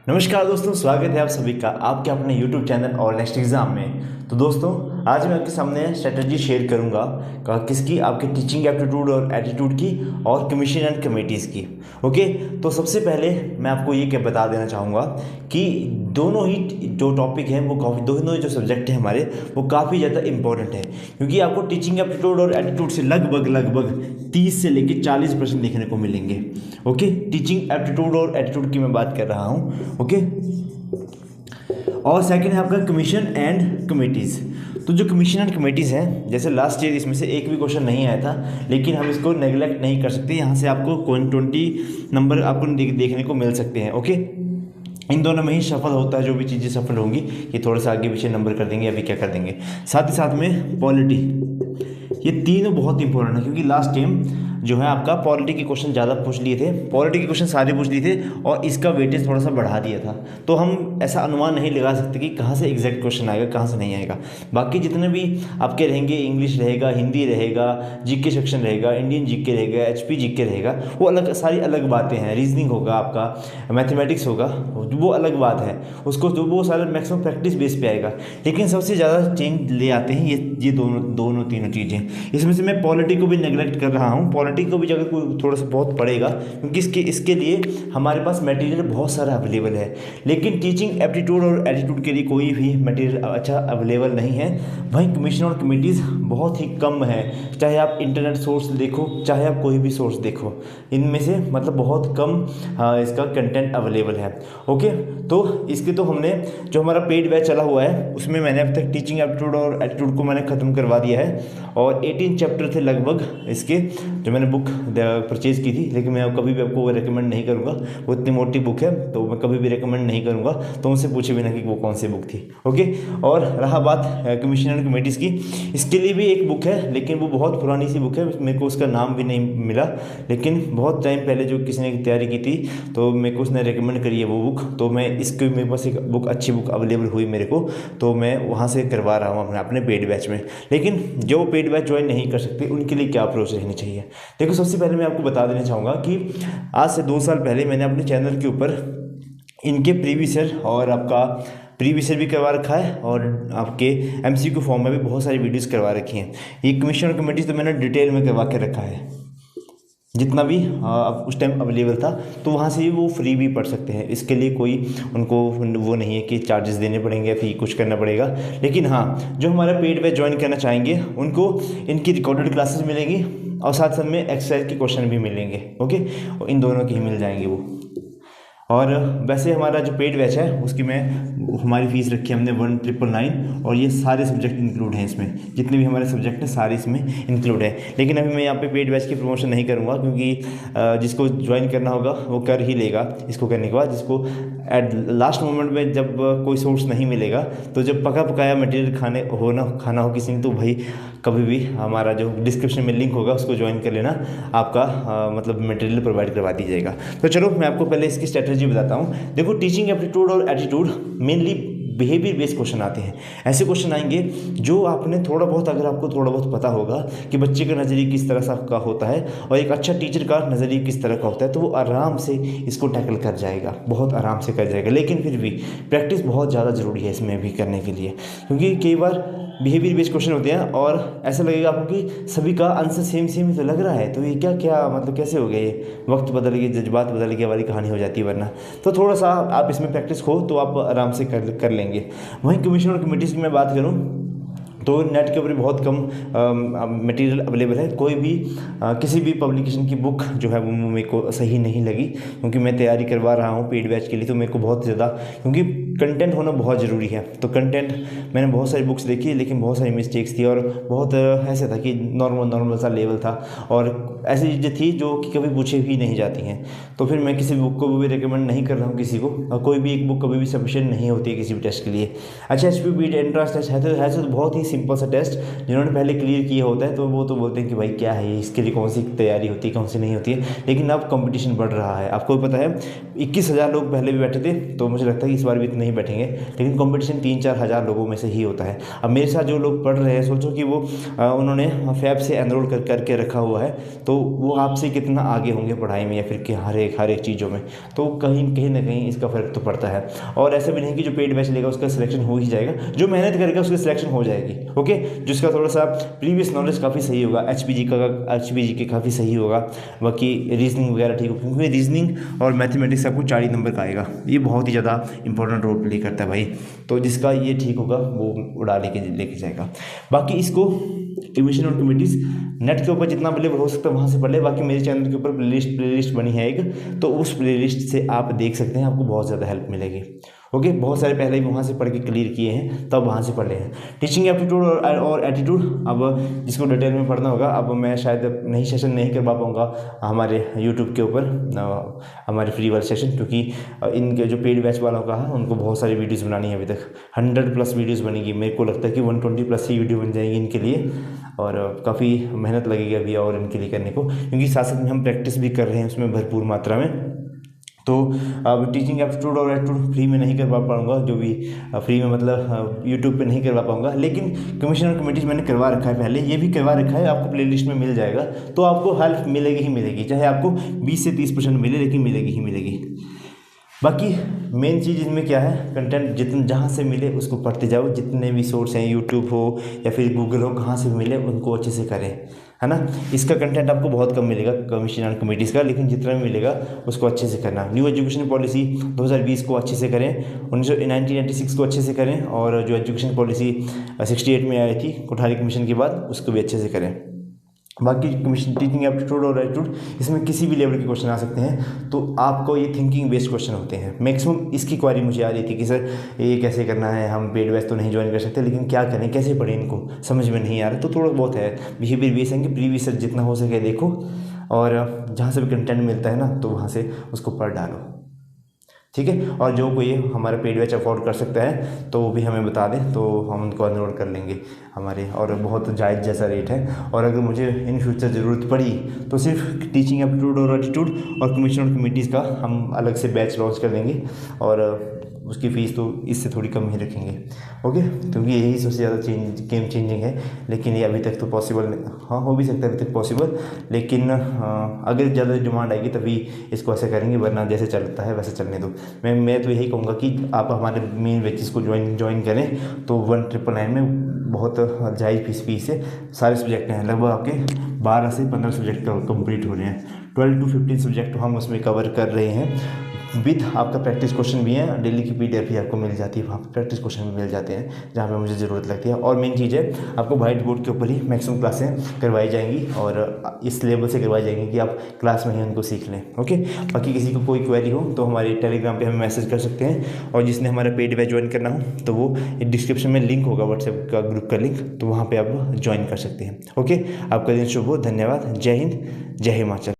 नमस्कार दोस्तों, स्वागत है आप सभी का आपके अपने YouTube चैनल और नेक्स्ट एग्ज़ाम में। तो दोस्तों, आज मैं आपके सामने स्ट्रेटजी शेयर करूंगा किसकी, आपके टीचिंग एप्टीट्यूड और एटीट्यूड की और कमीशन एंड कमेटीज़ की। ओके, तो सबसे पहले मैं आपको ये क्या बता देना चाहूँगा कि दोनों ही जो टॉपिक हैं वो दोनों ही जो सब्जेक्ट हैं हमारे वो काफ़ी ज़्यादा इंपॉर्टेंट है, क्योंकि आपको टीचिंग एप्टीट्यूड और एटीट्यूड से लगभग 30 से लेकर 40% देखने को मिलेंगे। ओके, टीचिंग एप्टीट्यूड और एटीट्यूड की मैं बात कर रहा हूँ। ओके, और सेकंड है आपका कमीशन एंड कमेटीज़। तो जो कमीशन एंड कमेटीज़ हैं, जैसे लास्ट ईयर इसमें से एक भी क्वेश्चन नहीं आया था, लेकिन हम इसको नेगलेक्ट नहीं कर सकते। यहाँ से आपको 20 नंबर आपको देखने को मिल सकते हैं। ओके, इन दोनों में ही सफल होता है, जो भी चीज़ें सफल होंगी ये थोड़ा सा आगे पीछे नंबर कर देंगे, अभी क्या कर देंगे। साथ ही साथ में पॉलिटी, ये तीनों बहुत इंपॉर्टेंट है, क्योंकि लास्ट टाइम जो है आपका पॉलिटी के क्वेश्चन ज़्यादा पूछ लिए थे, पॉलिटी के क्वेश्चन सारे पूछ लिए थे और इसका वेटेज थोड़ा सा बढ़ा दिया था। तो हम ऐसा अनुमान नहीं लगा सकते कि कहाँ से एग्जैक्ट क्वेश्चन आएगा, कहाँ से नहीं आएगा। बाकी जितने भी आपके रहेंगे, इंग्लिश रहेगा, हिंदी रहेगा, जीके सेक्शन रहेगा, इंडियन जीके रहेगा, एचपी जीके रहेगा, वो अलग सारी अलग बातें हैं। रीजनिंग होगा, आपका मैथमेटिक्स होगा, वो अलग बात है, उसको तो वो सारा मैक्सिमम प्रैक्टिस बेस पे आएगा। लेकिन सबसे ज़्यादा चेंज ले आते हैं ये दोनों तीनों चीज़ें। इसमें से मैं पॉलिटी को भी नेगलेक्ट कर रहा हूँ, पॉलिटी को भी जगह कोई थोड़ा सा बहुत पड़ेगा, क्योंकि इसके लिए हमारे पास मटेरियल बहुत सारा अवेलेबल है। लेकिन टीचिंग एप्टीट्यूड और एटीट्यूड के लिए कोई भी मटेरियल अच्छा अवेलेबल नहीं है। वहीं कमीशन और कमेटीज़ बहुत ही कम है, चाहे आप इंटरनेट सोर्स देखो, चाहे आप कोई भी सोर्स देखो, इनमें से मतलब बहुत कम इसका कंटेंट अवेलेबल है। ओके, तो इसके तो हमने जो हमारा पेड बैच चला हुआ है उसमें मैंने अब तक टीचिंग एप्टीट्यूड और एटीट्यूड को मैंने ख़त्म करवा दिया है, और 18 चैप्टर थे लगभग इसके, जो मैंने बुक परचेज़ की थी। लेकिन मैं कभी भी आपको वो रिकमेंड नहीं करूँगा, वो इतनी मोटी बुक है तो मैं कभी भी रिकमेंड नहीं करूँगा, तो उनसे पूछे बिना कि वो कौन सी बुक थी। ओके, और रहा बात कमीशन एंड कमेटीज़ की, इसके लिए भी एक बुक है, लेकिन वो बहुत पुरानी सी बुक है, मेरे को उसका नाम भी नहीं मिला। लेकिन बहुत टाइम पहले जो किसी ने तैयारी की थी तो मेरे को उसने रिकमेंड करी है वो बुक, तो मैं इसके मेरे पास एक बुक अच्छी बुक अवेलेबल हुई मेरे को, तो मैं वहाँ से करवा रहा हूँ अपने पेड बैच में। लेकिन जो पेड बैच ज्वाइन नहीं कर सकते उनके लिए क्या अप्रोच रहनी चाहिए। देखो, सबसे पहले मैं आपको बता देना चाहूँगा कि आज से 2 साल पहले मैंने अपने चैनल के ऊपर इनके प्रीवियस ईयर और आपका प्रीवियस ईयर भी करवा रखा है, और आपके एमसीक्यू फॉर्म में भी बहुत सारी वीडियोस करवा रखी हैं। ये कमीशन और कमेटीज़ तो मैंने डिटेल में करवा के रखा है, जितना भी उस टाइम अवेलेबल था, तो वहाँ से वो फ्री भी पढ़ सकते हैं। इसके लिए कोई उनको वो नहीं है कि चार्जेस देने पड़ेंगे, फी कुछ करना पड़ेगा। लेकिन हाँ, जो हमारा पेड बैच ज्वाइन करना चाहेंगे उनको इनकी रिकॉर्डेड क्लासेस मिलेंगी, और साथ साथ में एक्सरसाइज के क्वेश्चन भी मिलेंगे। ओके, और इन दोनों की ही मिल जाएंगे वो। और वैसे हमारा जो पेड बैच है उसकी हमारी फ़ीस रखी है हमने 1999, और ये सारे सब्जेक्ट इंक्लूड हैं इसमें, जितने भी हमारे सब्जेक्ट हैं सारे इसमें इंक्लूड है। लेकिन अभी मैं यहाँ पे पेड बैच की प्रमोशन नहीं करूँगा, क्योंकि जिसको ज्वाइन करना होगा वो कर ही लेगा इसको करने के बाद। जिसको एट लास्ट मोमेंट में जब कोई सोर्स नहीं मिलेगा, तो जब पका पकाया मटेरियल खाना हो किसी ने, तो भाई कभी भी हमारा जो डिस्क्रिप्शन में लिंक होगा उसको ज्वाइन कर लेना, आपका मतलब मटेरियल प्रोवाइड करवा दी जाएगा। तो चलो मैं आपको पहले इसकी स्ट्रेटजी बताता हूँ। देखो, टीचिंग एप्टीट्यूड और attitude mainly behaviour based question आते हैं। ऐसे क्वेश्चन आएंगे जो आपने थोड़ा बहुत, अगर आपको थोड़ा बहुत पता होगा कि बच्चे का नज़रिया किस तरह का होता है और एक अच्छा टीचर का नज़रिया किस तरह का होता है, तो वो आराम से इसको टैकल कर जाएगा, बहुत आराम से कर जाएगा। लेकिन फिर भी प्रैक्टिस बहुत ज़्यादा ज़रूरी है इसमें भी करने के लिए, क्योंकि कई बार बिहेवियर बेस्ड क्वेश्चन होते हैं और ऐसा लगेगा आपको कि सभी का आंसर सेम ही तो लग रहा है, तो ये क्या मतलब कैसे हो गया, ये वक्त बदल गया, जज्बात बदल गया वाली कहानी हो जाती है। वरना तो थोड़ा सा आप इसमें प्रैक्टिस हो तो आप आराम से कर लेंगे। वहीं कमीशन और कमेटीज़ की मैं बात करूँ तो नेट के ऊपर बहुत कम मटेरियल अवेलेबल है। कोई भी किसी भी पब्लिकेशन की बुक जो है वो मेरे को सही नहीं लगी, क्योंकि मैं तैयारी करवा रहा हूँ पेड बैच के लिए, तो मेरे को बहुत ज़्यादा, क्योंकि कंटेंट होना बहुत ज़रूरी है। तो कंटेंट मैंने बहुत सारी बुक्स देखी, लेकिन बहुत सारी मिस्टेक्स थी, और बहुत ऐसा था कि नॉर्मल सा लेवल था, और ऐसी चीज़ें थी जो कि कभी पूछे भी नहीं जाती हैं। तो फिर मैं किसी बुक को भी रिकमेंड नहीं कर रहा हूँ किसी को, कोई भी एक बुक कभी भी सफिशिएंट नहीं होती है किसी भी टेस्ट के लिए। अच्छा, HPBT एंट्रेंस टेस्ट है तो बहुत ही सिंपल सा टेस्ट जिन्होंने पहले क्लियर किया होता है तो वो तो बोलते हैं कि भाई क्या है, इसके लिए कौन सी तैयारी होती है, कौन सी नहीं होती है। लेकिन अब कंपटीशन बढ़ रहा है, आपको पता है 21,000 लोग पहले भी बैठे थे, तो मुझे लगता है कि इस बार भी इतने ही बैठेंगे, लेकिन कंपटीशन 3-4 हज़ार लोगों में से ही होता है। अब मेरे साथ जो लोग पढ़ रहे हैं, सोचो कि वो उन्होंने फैब से एनरोल करके रखा हुआ है, तो वो आपसे कितना आगे होंगे पढ़ाई में या फिर कि हर एक चीज़ों में, तो कहीं ना कहीं इसका फ़र्क तो पड़ता है। और ऐसा भी नहीं कि जो पेड बैच लेगा उसका सिलेक्शन हो ही जाएगा, जो मेहनत करेगा उसकी सिलेक्शन हो जाएगी। ओके, जिसका थोड़ा सा प्रीवियस नॉलेज काफ़ी सही होगा, HPG के काफ़ी सही होगा, बाकी रीजनिंग वगैरह ठीक होगा, क्योंकि रीजनिंग और मैथमेटिक्स आपको 40 नंबर का आएगा, ये बहुत ही ज़्यादा इंपॉर्टेंट रोल प्ले करता है भाई। तो जिसका ये ठीक होगा वो उड़ा लेके जाएगा। बाकी इसको कमीशन और कमिटीज़ नेट के ऊपर जितना अवेलेबल हो सकता है वहाँ से पढ़ ले। बाकी मेरे चैनल के ऊपर प्लेलिस्ट बनी है एक, तो उस प्लेलिस्ट से आप देख सकते हैं, आपको बहुत ज़्यादा हेल्प मिलेगी। ओके, बहुत सारे पहले ही वहाँ से पढ़ के क्लियर किए हैं, तब वहाँ से पढ़ रहे हैं। टीचिंग एप्टीट्यूड और एटीट्यूड, अब जिसको डिटेल में पढ़ना होगा, अब मैं शायद नहीं सेशन नहीं करवा पाऊँगा हमारे यूट्यूब के ऊपर, हमारे फ्री वाले सेशन, क्योंकि इनके जो पेड बैच वालों का है उनको बहुत सारी वीडियोज़ बनानी है। अभी तक 100+ वीडियोज़ बनेगी, मेरे को लगता है कि 120+ ही वीडियो बन जाएगी इनके लिए, और काफ़ी मेहनत लगेगी अभी और इनके लिए करने को, क्योंकि साथ साथ में हम प्रैक्टिस भी कर रहे हैं उसमें भरपूर मात्रा में। तो अब टीचिंग एप्टीट्यूड और एप्टीट्यूड फ्री में नहीं करवा पाऊँगा, जो भी फ्री में मतलब यूट्यूब पे नहीं करवा पाऊँगा, लेकिन कमीशन और कमेटीज मैंने करवा रखा है पहले, ये भी करवा रखा है, आपको प्लेलिस्ट में मिल जाएगा, तो आपको हेल्प मिलेगी ही मिलेगी, चाहे आपको 20 से 30% मिले, लेकिन मिलेगी ही मिलेगी। बाकी मेन चीज़ इसमें क्या है, कंटेंट जितने जहाँ से मिले उसको पढ़ते जाओ, जितने भी सोर्स हैं, यूट्यूब हो या फिर गूगल हो, कहाँ से भी मिले उनको अच्छे से करें, है ना। इसका कंटेंट आपको बहुत कम मिलेगा कमीशन एंड कमेटीज़ का, लेकिन जितना भी मिलेगा उसको अच्छे से करना। न्यू एजुकेशन पॉलिसी 2020 को अच्छे से करें, 1996 को अच्छे से करें, और जो एजुकेशन पॉलिसी 68 में आई थी कोठारी कमीशन के बाद, उसको भी अच्छे से करें। बाकी कमीशन, टीचिंग एप्टीट्यूड और एप्टीट्यूड, इसमें किसी भी लेवल के क्वेश्चन आ सकते हैं, तो आपको ये थिंकिंग बेस्ड क्वेश्चन होते हैं। मैक्सिमम इसकी क्वारी मुझे आ रही थी कि सर ये कैसे करना है, हम पेड बैच तो नहीं ज्वाइन कर सकते, लेकिन क्या करें, कैसे पढ़ें, इनको समझ में नहीं आ रहा। तो थोड़ा बहुत है बिहेवियर बेस है कि प्रीवियस जितना हो सके देखो, और जहाँ से भी कंटेंट मिलता है ना, तो वहाँ से उसको पढ़ डालो, ठीक है। और जो कोई हमारा पेड बैच अफोर्ड कर सकता है तो वो भी हमें बता दें, तो हम उनको एनरोल कर लेंगे हमारे, और बहुत जायज़ जैसा रेट है। और अगर मुझे इन फ्यूचर ज़रूरत पड़ी तो सिर्फ टीचिंग एप्टीट्यूड और एटीट्यूड और कमीशन और कमेटीज़ का हम अलग से बैच लॉन्च कर देंगे, और उसकी फ़ीस तो इससे थोड़ी कम ही रखेंगे। ओके, क्योंकि यही सबसे ज़्यादा गेम चेंजिंग है, लेकिन ये अभी तक तो पॉसिबल हाँ हो भी सकता है अभी तक पॉसिबल, लेकिन अगर ज़्यादा डिमांड आएगी तभी इसको ऐसे करेंगे, वरना जैसे चलता है वैसे चलने दो। मैं तो यही कहूँगा कि आप हमारे मेन बैचेस को ज्वाइन करें, तो 1999 में बहुत जायज़ फीस है, सारे सब्जेक्ट हैं, लगभग आपके 12 से 15 सब्जेक्ट कंप्लीट हो रहे हैं, 12 to 15 सब्जेक्ट हम उसमें कवर कर रहे हैं। विद आपका प्रैक्टिस क्वेश्चन भी है, डेली की PDF भी आपको मिल जाती है, वहाँ पर प्रैक्टिस क्वेश्चन भी मिल जाते हैं जहाँ पे मुझे ज़रूरत लगती है। और मेन चीज़ है, आपको व्हाइट बोर्ड के ऊपर ही मैक्सिमम क्लासें करवाई जाएंगी, और इस लेवल से करवाई जाएंगी कि आप क्लास में ही उनको सीख लें। ओके, बाकी किसी को कोई क्वेरी हो तो हमारे टेलीग्राम पे हमें मैसेज कर सकते हैं, और जिसने हमारा पेड बैच ज्वाइन करना हो तो वो डिस्क्रिप्शन में लिंक होगा व्हाट्सएप का ग्रुप का लिंक, तो वहाँ पर आप ज्वाइन कर सकते हैं। ओके, आपका दिन शुभ हो, धन्यवाद, जय हिंद, जय हिमाचल।